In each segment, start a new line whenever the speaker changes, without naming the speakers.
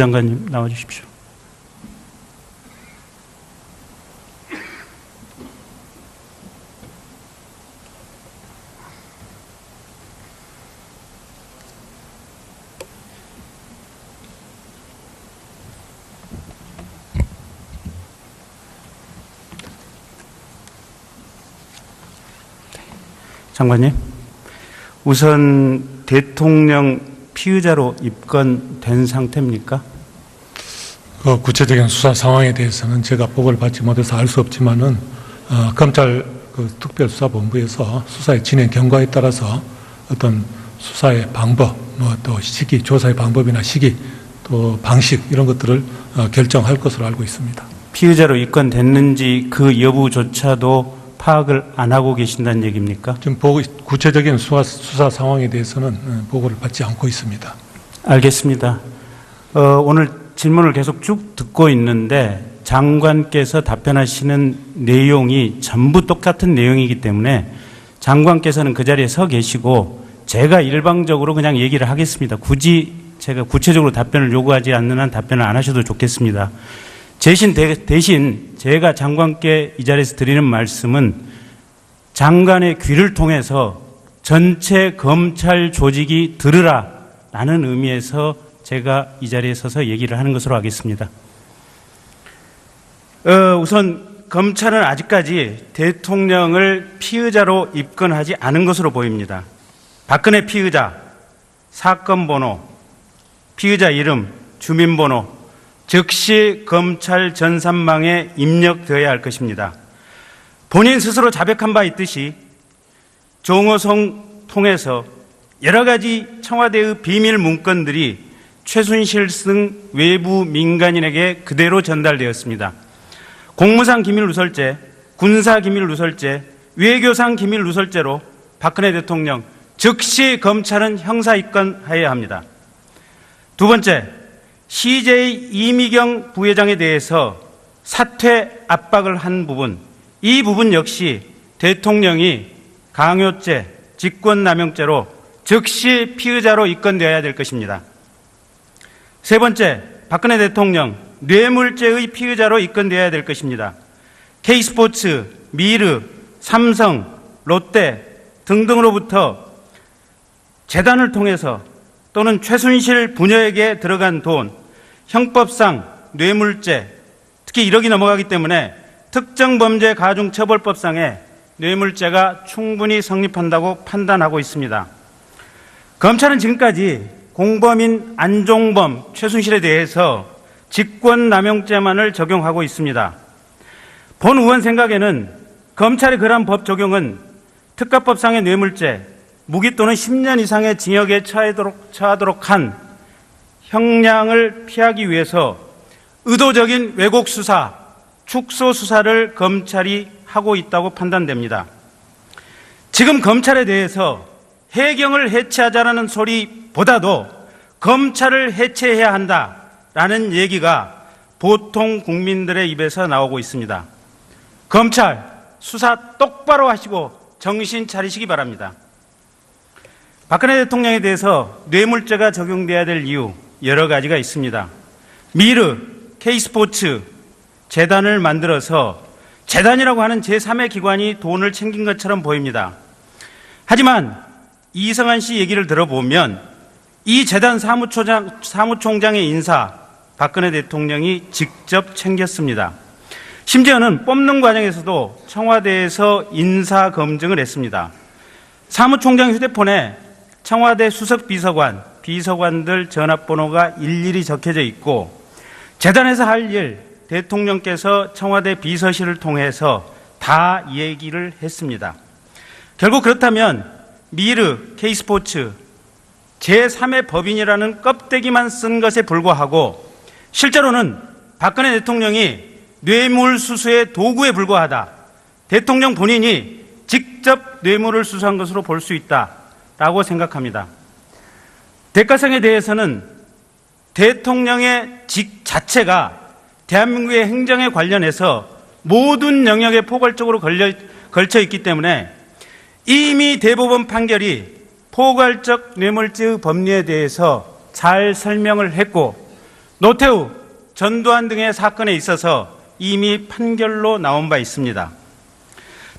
장관님 나와 주십시오. 장관님, 우선 대통령 피의자로 입건된 상태입니까?
구체적인 수사 상황에 대해서는 제가 보고를 받지 못해서 알 수 없지만은 검찰 특별수사본부에서 수사의 진행 경과에 따라서 어떤 수사의 방법, 또 시기, 조사의 방법이나 시기, 또 방식 이런 것들을 결정할 것으로 알고 있습니다.
피의자로 입건됐는지 그 여부조차도 파악을 안 하고 계신다는 얘기입니까?
지금 구체적인 수사 상황에 대해서는 보고를 받지 않고 있습니다.
알겠습니다. 오늘 질문을 계속 쭉 듣고 있는데 장관께서 답변하시는 내용이 전부 똑같은 내용이기 때문에 장관께서는 그 자리에 서 계시고 제가 일방적으로 그냥 얘기를 하겠습니다. 굳이 제가 구체적으로 답변을 요구하지 않는 한 답변을 안 하셔도 좋겠습니다. 대신 제가 장관께 이 자리에서 드리는 말씀은 장관의 귀를 통해서 전체 검찰 조직이 들으라 라는 의미에서 제가 이 자리에 서서 얘기를 하는 것으로 하겠습니다. 우선 검찰은 아직까지 대통령을 피의자로 입건하지 않은 것으로 보입니다. 박근혜 피의자, 사건 번호, 피의자 이름, 주민번호 즉시 검찰 전산망에 입력되어야 할 것입니다. 본인 스스로 자백한 바 있듯이 종호성 통해서 여러 가지 청와대의 비밀 문건들이 최순실 등 외부 민간인에게 그대로 전달되었습니다. 공무상 기밀 누설죄, 군사 기밀 누설죄, 외교상 기밀 누설죄로 박근혜 대통령 즉시 검찰은 형사 입건해야 합니다. 두 번째, CJ 이미경 부회장에 대해서 사퇴 압박을 한 부분, 이 부분 역시 대통령이 강요죄, 직권남용죄로 즉시 피의자로 입건되어야 될 것입니다. 세 번째, 박근혜 대통령 뇌물죄의 피의자로 입건되어야 될 것입니다. K스포츠, 미르, 삼성, 롯데 등등으로부터 재단을 통해서 또는 최순실 부녀에게 들어간 돈, 형법상 뇌물죄, 특히 1억이 넘어가기 때문에 특정범죄 가중처벌법상에 뇌물죄가 충분히 성립한다고 판단하고 있습니다. 검찰은 지금까지 공범인 안종범, 최순실에 대해서 직권남용죄만을 적용하고 있습니다. 본 의원 생각에는 검찰의 그러한 법 적용은 특가법상의 뇌물죄, 무기 또는 10년 이상의 징역에 처하도록 한 형량을 피하기 위해서 의도적인 왜곡 수사, 축소 수사를 검찰이 하고 있다고 판단됩니다. 지금 검찰에 대해서 해경을 해체하자라는 소리보다도 검찰을 해체해야 한다라는 얘기가 보통 국민들의 입에서 나오고 있습니다. 검찰 수사 똑바로 하시고 정신 차리시기 바랍니다. 박근혜 대통령에 대해서 뇌물죄가 적용돼야 될 이유 여러 가지가 있습니다. 미르, K스포츠 재단을 만들어서 재단이라고 하는 제3의 기관이 돈을 챙긴 것처럼 보입니다. 하지만 이성한 씨 얘기를 들어보면 이 재단 사무총장의 인사 박근혜 대통령이 직접 챙겼습니다. 심지어는 뽑는 과정에서도 청와대에서 인사 검증을 했습니다. 사무총장 휴대폰에 청와대 수석비서관, 비서관들 전화번호가 일일이 적혀져 있고 재단에서 할 일 대통령께서 청와대 비서실을 통해서 다 얘기를 했습니다. 결국 그렇다면 미르, K스포츠 제3의 법인이라는 껍데기만 쓴 것에 불과하고 실제로는 박근혜 대통령이 뇌물수수의 도구에 불과하다. 대통령 본인이 직접 뇌물을 수수한 것으로 볼 수 있다라고 생각합니다. 대가성에 대해서는 대통령의 직 자체가 대한민국의 행정에 관련해서 모든 영역에 포괄적으로 걸쳐 있기 때문에 이미 대법원 판결이 포괄적 뇌물죄의 법리에 대해서 잘 설명을 했고 노태우, 전두환 등의 사건에 있어서 이미 판결로 나온 바 있습니다.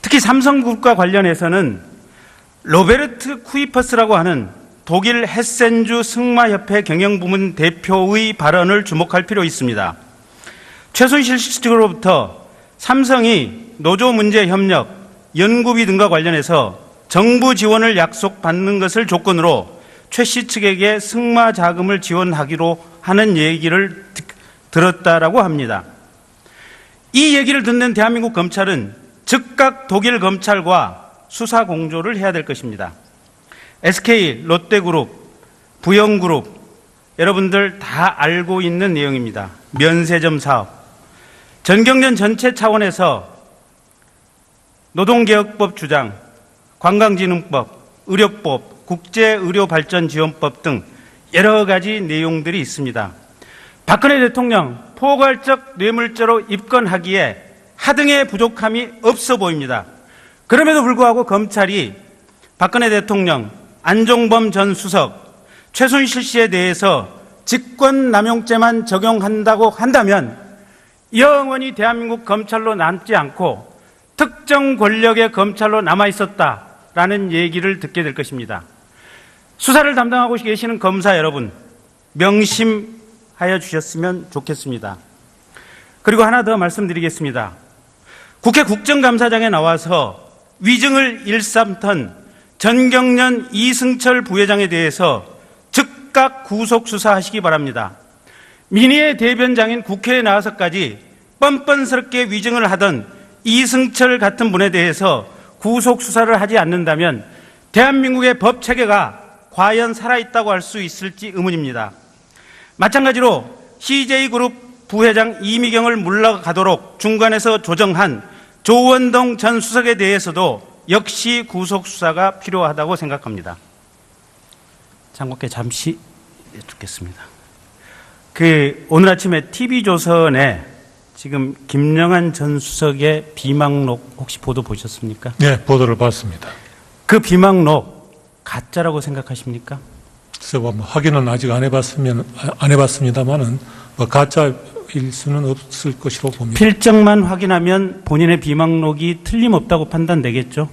특히 삼성그룹과 관련해서는 로베르트 쿠이퍼스라고 하는 독일 헤센주 승마협회 경영부문 대표의 발언을 주목할 필요 있습니다. 최순실 씨 측으로부터 삼성이 노조 문제 협력, 연구비 등과 관련해서 정부 지원을 약속받는 것을 조건으로 최 씨 측에게 승마 자금을 지원하기로 하는 얘기를 들었다라고 합니다. 이 얘기를 듣는 대한민국 검찰은 즉각 독일 검찰과 수사 공조를 해야 될 것입니다. SK, 롯데그룹, 부영그룹, 여러분들 다 알고 있는 내용입니다. 면세점 사업. 전경련 전체 차원에서 노동개혁법 주장, 관광진흥법, 의료법, 국제의료발전지원법 등 여러 가지 내용들이 있습니다. 박근혜 대통령 포괄적 뇌물죄로 입건하기에 하등의 부족함이 없어 보입니다. 그럼에도 불구하고 검찰이 박근혜 대통령, 안종범 전 수석, 최순실 씨에 대해서 직권남용죄만 적용한다고 한다면 영원히 대한민국 검찰로 남지 않고 특정 권력의 검찰로 남아있었다라는 얘기를 듣게 될 것입니다. 수사를 담당하고 계시는 검사 여러분, 명심하여 주셨으면 좋겠습니다. 그리고 하나 더 말씀드리겠습니다. 국회 국정감사장에 나와서 위증을 일삼던 전경련 이승철 부회장에 대해서 즉각 구속 수사하시기 바랍니다. 민의의 대변장인 국회에 나와서까지 뻔뻔스럽게 위증을 하던 이승철 같은 분에 대해서 구속 수사를 하지 않는다면 대한민국의 법 체계가 과연 살아있다고 할 수 있을지 의문입니다. 마찬가지로 CJ그룹 부회장 이미경을 물러가도록 중간에서 조정한 조원동 전 수석에 대해서도 역시 구속 수사가 필요하다고 생각합니다. 장관께 잠시 여쭙겠습니다. 오늘 아침에 TV조선에 지금 김영한 전 수석의 비망록 혹시 보도 보셨습니까?
네, 보도를 봤습니다.
그 비망록 가짜라고 생각하십니까?
그래서 뭐 확인은 아직 안 해봤습니다만은 뭐 가짜일 수는 없을 것이라고 봅니다.
필적만 확인하면 본인의 비망록이 틀림없다고 판단되겠죠?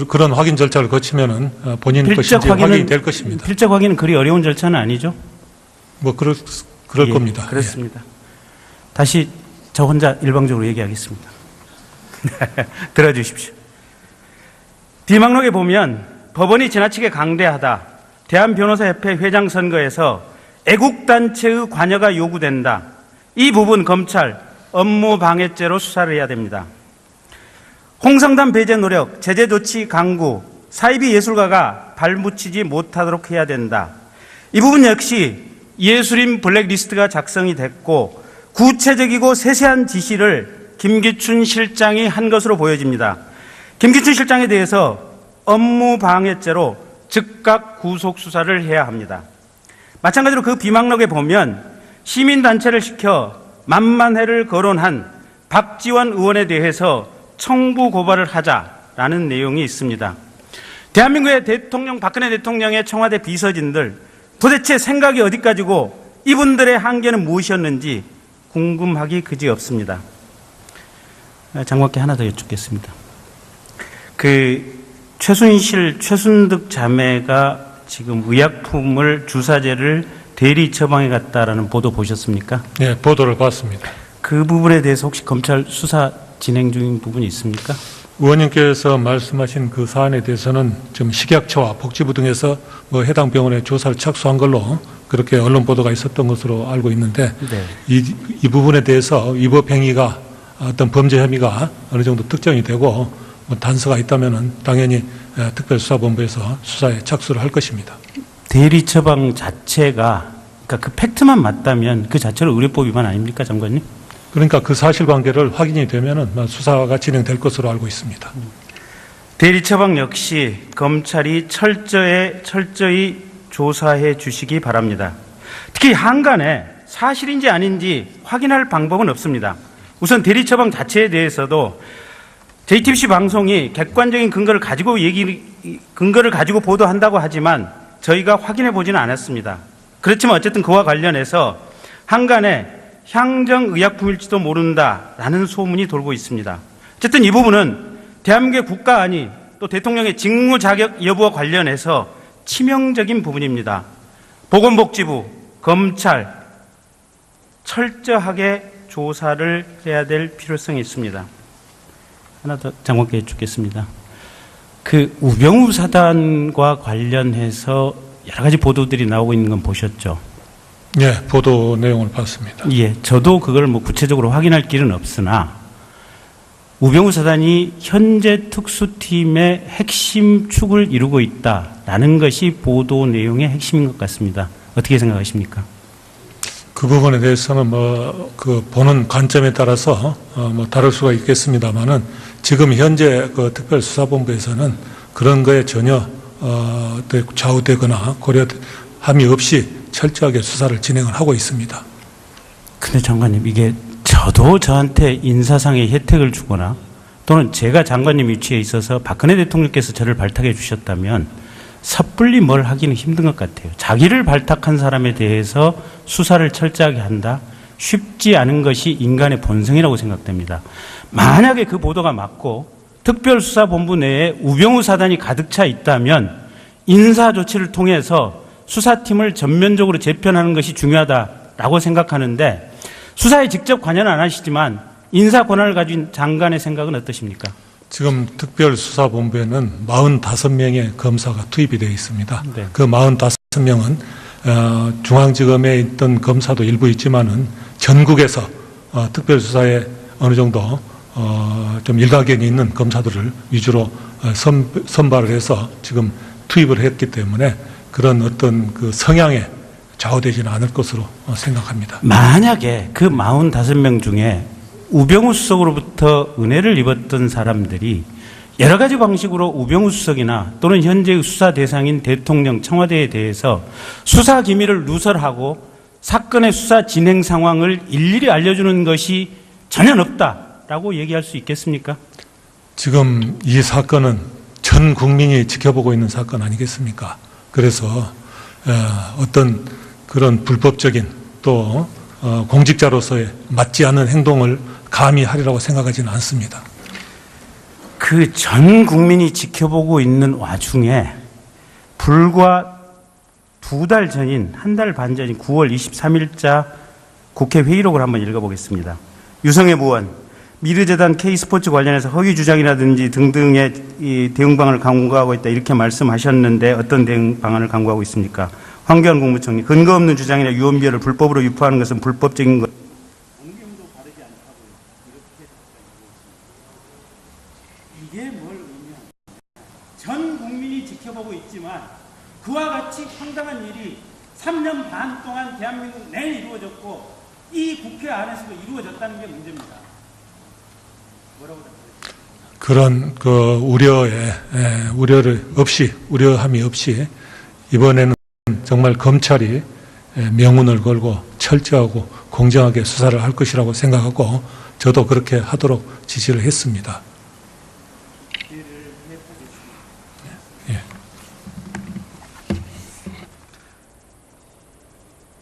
그런 확인 절차를 거치면은 본인 것인지 확인이 될 것입니다.
필적 확인은 그리 어려운 절차는 아니죠?
뭐 그럴
예,
겁니다.
그렇습니다. 예. 다시 저 혼자 일방적으로 얘기하겠습니다. 들어주십시오. 비망록에 보면 법원이 지나치게 강대하다. 대한변호사협회 회장 선거에서 애국단체의 관여가 요구된다. 이 부분 검찰 업무방해죄로 수사를 해야 됩니다. 홍성단 배제 노력, 제재 조치 강구, 사이비 예술가가 발붙이지 못하도록 해야 된다. 이 부분 역시 예술인 블랙리스트가 작성이 됐고 구체적이고 세세한 지시를 김기춘 실장이 한 것으로 보여집니다. 김기춘 실장에 대해서 업무방해죄로 즉각 구속 수사를 해야 합니다. 마찬가지로 그 비망록에 보면 시민단체를 시켜 만만회를 거론한 박지원 의원에 대해서 청부 고발을 하자라는 내용이 있습니다. 대한민국의 대통령, 박근혜 대통령의 청와대 비서진들 도대체 생각이 어디까지고 이분들의 한계는 무엇이었는지 궁금하기 그지없습니다. 장관께 하나 더 여쭙겠습니다. 최순실, 최순득 자매가 지금 의약품을 주사제를 대리 처방해 갔다라는 보도 보셨습니까?
네, 보도를 봤습니다.
그 부분에 대해서 혹시 검찰 수사 진행 중인 부분이 있습니까?
의원님께서 말씀하신 그 사안에 대해서는 지금 식약처와 복지부 등에서 뭐 해당 병원에 조사를 착수한 걸로 그렇게 언론 보도가 있었던 것으로 알고 있는데
네.
이 부분에 대해서 위법 행위가 어떤 범죄 혐의가 어느 정도 특정이 되고 뭐 단서가 있다면은 당연히 특별수사본부에서 수사에 착수를 할 것입니다.
대리 처방 자체가 그러니까 그 팩트만 맞다면 그 자체로 의료법 위반 아닙니까, 장관님?
그러니까 그 사실관계를 확인이 되면은 수사가 진행될 것으로 알고 있습니다.
대리 처방 역시 검찰이 철저히 조사해 주시기 바랍니다. 특히 한간에 사실인지 아닌지 확인할 방법은 없습니다. 우선 대리 처방 자체에 대해서도 JTBC 방송이 객관적인 근거를 가지고 보도한다고 하지만 저희가 확인해 보지는 않았습니다. 그렇지만 어쨌든 그와 관련해서 한간에 향정의약품일지도 모른다라는 소문이 돌고 있습니다. 어쨌든 이 부분은 대한민국의 국가안위 또 대통령의 직무 자격 여부와 관련해서 치명적인 부분입니다. 보건복지부, 검찰 철저하게 조사를 해야 될 필요성이 있습니다. 하나 더 장관께 여쭙겠습니다. 그 우병우 사단과 관련해서 여러 가지 보도들이 나오고 있는 건 보셨죠?
예, 보도 내용을 봤습니다.
예, 저도 그걸 뭐 구체적으로 확인할 길은 없으나 우병우 사단이 현재 특수팀의 핵심 축을 이루고 있다라는 것이 보도 내용의 핵심인 것 같습니다. 어떻게 생각하십니까?
그 부분에 대해서는 그 보는 관점에 따라서 다를 수가 있겠습니다만은 지금 현재 그 특별수사본부에서는 그런 거에 전혀 좌우되거나 고려함이 없이 철저하게 수사를 진행을 하고 있습니다.
근데 장관님, 이게 저도 저한테 인사상의 혜택을 주거나 또는 제가 장관님 위치에 있어서 박근혜 대통령께서 저를 발탁해 주셨다면 섣불리 뭘 하기는 힘든 것 같아요. 자기를 발탁한 사람에 대해서 수사를 철저하게 한다? 쉽지 않은 것이 인간의 본성이라고 생각됩니다. 만약에 그 보도가 맞고 특별수사본부 내에 우병우 사단이 가득 차 있다면 인사조치를 통해서 수사팀을 전면적으로 재편하는 것이 중요하다라고 생각하는데 수사에 직접 관여는 안 하시지만 인사 권한을 가진 장관의 생각은 어떠십니까?
지금 특별수사본부에는 45명의 검사가 투입이 되어 있습니다.
네.
그 45명은 중앙지검에 있던 검사도 일부 있지만은 전국에서 특별수사에 어느 정도 좀 일가견이 있는 검사들을 위주로 선발을 해서 지금 투입을 했기 때문에 그런 어떤 그 성향에 좌우되지는 않을 것으로 생각합니다.
만약에 그 45명 중에 우병우 수석으로부터 은혜를 입었던 사람들이 여러 가지 방식으로 우병우 수석이나 또는 현재의 수사 대상인 대통령, 청와대에 대해서 수사 기밀을 누설하고 사건의 수사 진행 상황을 일일이 알려주는 것이 전혀 없다라고 얘기할 수 있겠습니까?
지금 이 사건은 전 국민이 지켜보고 있는 사건 아니겠습니까? 그래서 어떤 그런 불법적인 또 공직자로서의 맞지 않는 행동을 감히 하리라고 생각하지는 않습니다.
그 전 국민이 지켜보고 있는 와중에 불과 2달 전인, 1달 반 전인 9월 23일자 국회 회의록을 한번 읽어보겠습니다. 유성애 의원, 미르재단 K스포츠 관련해서 허위 주장이라든지 등등의 이 대응 방안을 강구하고 있다 이렇게 말씀하셨는데 어떤 대응 방안을 강구하고 있습니까? 황교안 국무총리, 근거 없는 주장이나 유언비어를 불법으로 유포하는 것은 불법적인 것. 이게 뭘 의미합니까? 전 국민이 지켜보고 있지만 그와 같이 황당한 일이 3년 반 동안 대한민국 내에 이루어졌고 이 국회 안에서도 이루어졌다는 게 문제입니다. 뭐라고
그런 그 우려함이 없이 이번에는 정말 검찰이 명운을 걸고 철저하고 공정하게 수사를 할 것이라고 생각하고 저도 그렇게 하도록 지시를 했습니다. 예.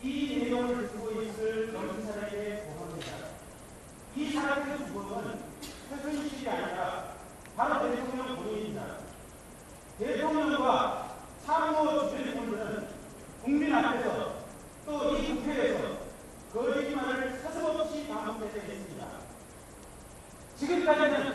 이 내용을 듣고 있을 검사에게 고합니다. 이 사람의 주범은 최순실이 아니라 바로 대통령 본인입니다. 대통령과 참모 주재부는 국민 앞에서 또 이 국회에서 거짓말을 서슴없이 반복해서 했습니다. 지금까지는